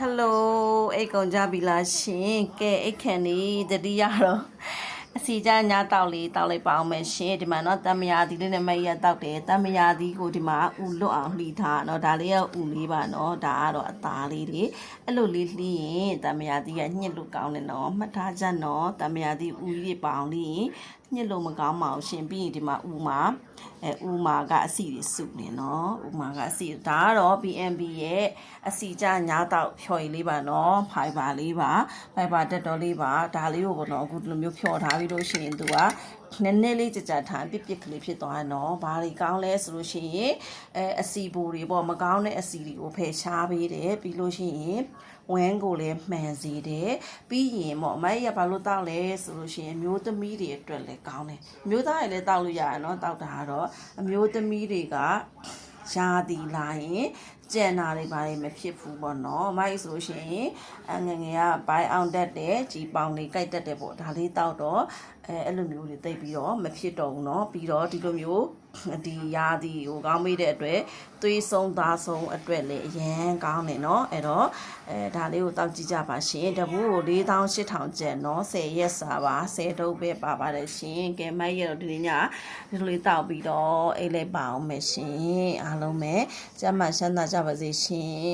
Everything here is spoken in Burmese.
Hello အိတ်ကုန်ကြပြီလားရှင်ကဲအိတ်ခန့်နေတတိယတော့အစီကြညာတောက်လေးတောက်လိုက်ပါအောင်မယ်ရှင်ဒီမှာတော့တမယာသီလေးနဲ့မရတောက်တယ်တမယာသီကိုဒီမှာဥလွတ်အောင်လှီထားတော့ဒါလေးကဥလေးပါနော်ဒါကတော့အသားလေးတွေအဲ့လိုလေးလှီးရင်တမယာသီကညှစ်လို့ကောင်းတယ်နော်မှတ်ထားကြနော်တမယာသီဥလေးပါအောင်လေးညှစ်လို့မကောင်းပါဘူးရှင်ပြီးရင်ဒီမှာဥမာကအစီတွေစုနေနော်ဥမာကအစီဒါကတော့ BNB ရဲ့အစီကြညာတောက်ဖြော်ရည်လေးပါနော်ဖိုင်ဘာလေးပါဖိုင်ဘာတက်တော်လေးပါဒါလေးကိုပေါ့နော်အခုဒီလိုမျိုးဖြော်ထားပြီးလို့ရှိရင်သူကနည်းနည်းလေးကြထားပြစ်ကလေးဖြစ်သွားတယ်နော်ဘာတွေကောင်းလဲဆိုလို့ရှိရင်အစီပူတွေပေါ့မကောင်းတဲ့အစီတွေကိုဖယ်ရှားပေးတယ်ပြီးလို့ရှိရင်ဝမ်းကိုလည်းမှန်စေတယ်ပြီးရင်ပေါ့အမကြီးကဘာလို့တောက်လဲဆိုလို့ရှိရင်မျိုးသမီးတွေအတွက်လည်းကောင်းတယ်မျိုးသားတွေလည်းတောက်လို့ရတယ်နော်တောက်တာကတော့အမျိုးသမီးတွေကရာသီလာရင်ကျန်တာတွေဘာတွေမဖြစ်ဘူးပေါ့နော်အမကြီးဆိုလို့ရှိရင်ငငယ်ကဘိုင်းအောင်တက်တယ်ကြီးပေါင်တွေကြိုက်တက်တယ်ပေါ့ဒါလေးတောက်တော့အဲ့လိုမျိုးတွေတိတ်ပြီးတော့မဖြစ်တော့ဘူးเนาะပြီးတော့ဒီလိုမျိုးဒီရာသီကိုကောင်းမိတဲ့အတွက်သွေးဆုံးသားဆုံးအတွက်လည်းအရန်ကောင်းတယ်เนาะအဲ့တော့ဒါလေးကိုတောက်ကြည့်ကြပါရှင်တပူးကို4800ကျပ်เนาะ10ရက်စာပါ10တုပ်ပဲပါပါတယ်ရှင်ကဲမိုက်ရတော့ဒီညဒီလိုလေးတောက်ပြီးတော့အိတ်လေးပါအောင်မယ်ရှင်အားလုံးပဲကျမ်းမှချမ်းသာကြပါစေရှင်